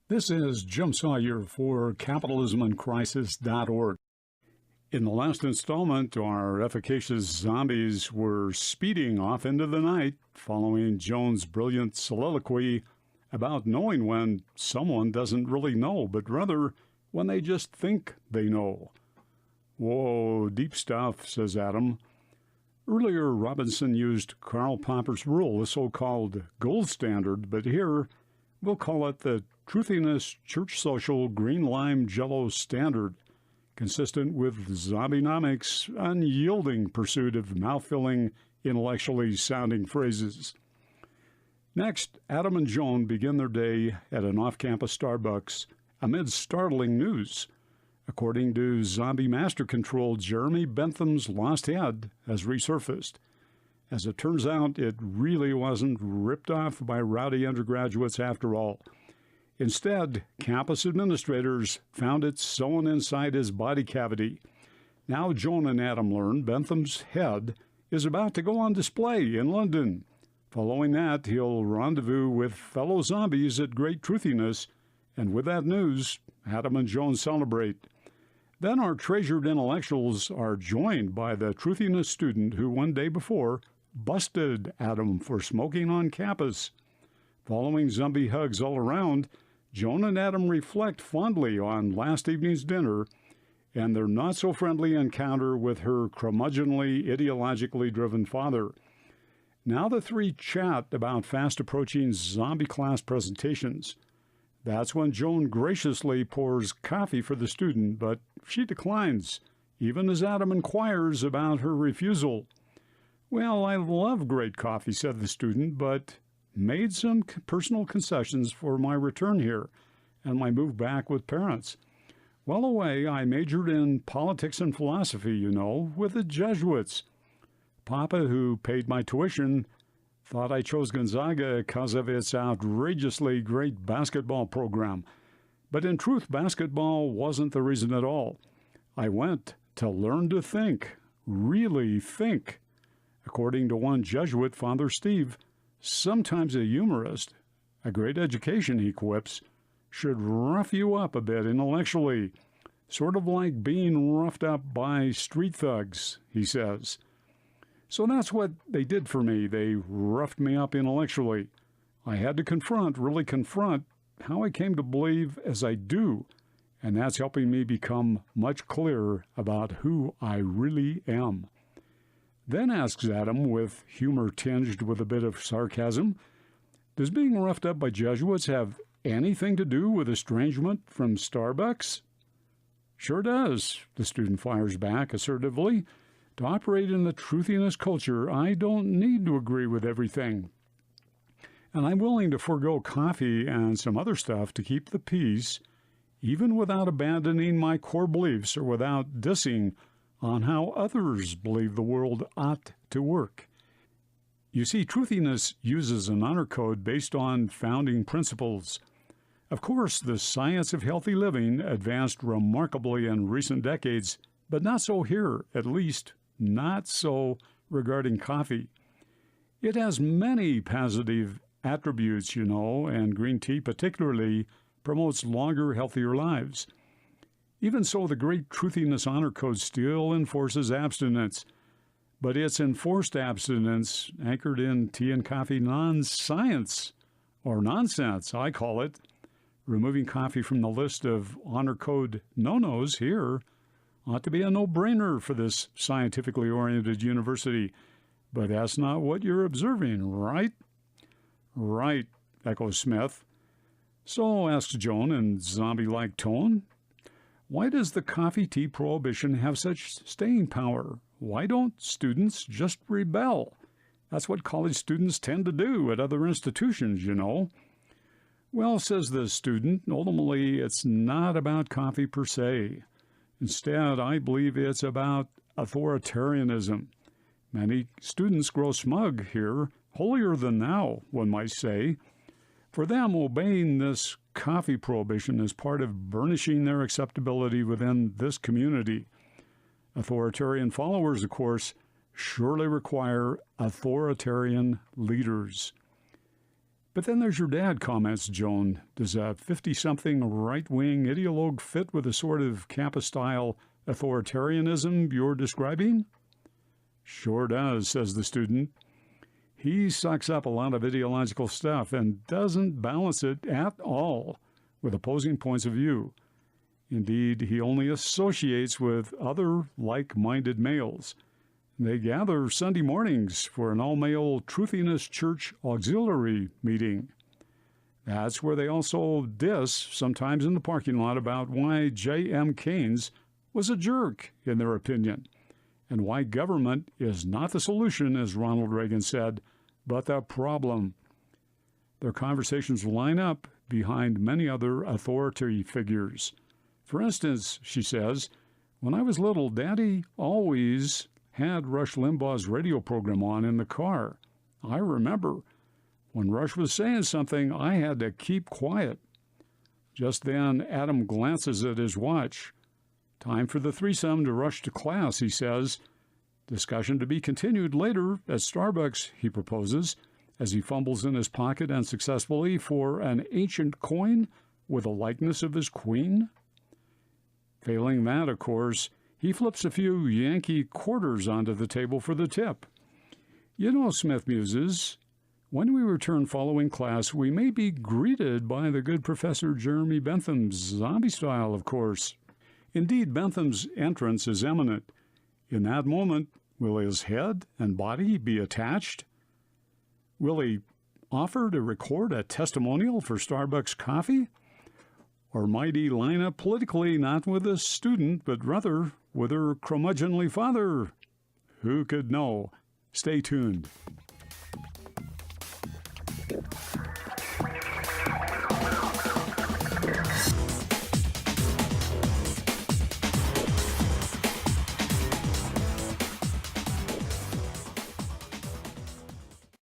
This is Jim Sawyer for capitalismandcrisis.org. In the last installment, our efficacious zombies were speeding off into the night following Joan's brilliant soliloquy about knowing when someone doesn't really know, but rather when they just think they know. Whoa, deep stuff, says Adam. Earlier, Robinson used Karl Popper's rule, the so-called gold standard, but here we'll call it the Truthiness Church Social Green Lime Jello Standard, consistent with Zombienomics' unyielding pursuit of mouth-filling, intellectually sounding phrases. Next, Adam and Joan begin their day at an off-campus Starbucks amid startling news. According to zombie master control, Jeremy Bentham's lost head has resurfaced. As it turns out, it really wasn't ripped off by rowdy undergraduates after all. Instead, campus administrators found it sewn inside his body cavity. Now Joan and Adam learn Bentham's head is about to go on display in London. Following that, he'll rendezvous with fellow zombies at Great Truthiness, and with that news, Adam and Joan celebrate. Then our treasured intellectuals are joined by the Truthiness student who one day before busted Adam for smoking on campus. Following zombie hugs all around, Joan and Adam reflect fondly on last evening's dinner and their not-so-friendly encounter with her curmudgeonly, ideologically driven father. Now the three chat about fast-approaching zombie class presentations. That's when Joan graciously pours coffee for the student, but she declines, even as Adam inquires about her refusal. "Well, I love great coffee," said the student, "but made some personal concessions for my return here and my move back with parents. While away, I majored in politics and philosophy, with the Jesuits. Papa, who paid my tuition, thought I chose Gonzaga because of its outrageously great basketball program. But in truth, basketball wasn't the reason at all. I went to learn to think, really think. According to one Jesuit, Father Steve, sometimes a humorist, a great education, he quips, should rough you up a bit intellectually, sort of like being roughed up by street thugs," he says. So that's what they did for me. They roughed me up intellectually. I had to really confront, how I came to believe as I do, and that's helping me become much clearer about who I really am. Then asks Adam, with humor tinged with a bit of sarcasm, "Does being roughed up by Jesuits have anything to do with estrangement from Starbucks?" "Sure does," the student fires back assertively. "To operate in the Truthiness culture, I don't need to agree with everything. And I'm willing to forego coffee and some other stuff to keep the peace, even without abandoning my core beliefs or without dissing on how others believe the world ought to work." You see, Truthiness uses an honor code based on founding principles. Of course, the science of healthy living advanced remarkably in recent decades, but not so here, at least not so regarding coffee. It has many positive attributes, and green tea particularly promotes longer, healthier lives. Even so, the great Truthiness honor code still enforces abstinence, but it's enforced abstinence anchored in tea and coffee non-science, or nonsense, I call it. Removing coffee from the list of honor code no-nos here ought to be a no-brainer for this scientifically oriented university, but that's not what you're observing, right? "Right," echoes Smith. "So," asks Joan in zombie-like tone, "why does the coffee-tea prohibition have such staying power? Why don't students just rebel? That's what college students tend to do at other institutions, "Well," says the student, "ultimately it's not about coffee per se. Instead, I believe it's about authoritarianism. Many students grow smug here, holier than thou, one might say. For them, obeying this coffee prohibition is part of burnishing their acceptability within this community. Authoritarian followers, of course, surely require authoritarian leaders." But then there's your dad, comments Joan. Does a 50-something right-wing ideologue fit with the sort of Kappa-style authoritarianism you're describing? Sure does, says the student. He sucks up a lot of ideological stuff and doesn't balance it at all with opposing points of view. Indeed, he only associates with other like-minded males. They gather Sunday mornings for an all-male Truthiness church auxiliary meeting. That's where they also diss, sometimes in the parking lot, about why J.M. Keynes was a jerk, in their opinion, and why government is not the solution, as Ronald Reagan said, but the problem. Their conversations line up behind many other authority figures. For instance, she says, when I was little, Daddy always had Rush Limbaugh's radio program on in the car. I remember when Rush was saying something, I had to keep quiet. Just then, Adam glances at his watch. Time for the threesome to rush to class, he says. Discussion to be continued later at Starbucks, he proposes, as he fumbles in his pocket unsuccessfully for an ancient coin with a likeness of his queen. Failing that, of course, he flips a few Yankee quarters onto the table for the tip. You know, Smith muses, when we return following class, we may be greeted by the good Professor Jeremy Bentham's zombie style, of course. Indeed, Bentham's entrance is imminent. In that moment, will his head and body be attached? Will he offer to record a testimonial for Starbucks coffee? Or might he line up politically not with a student, but rather with her curmudgeonly father? Who could know? Stay tuned.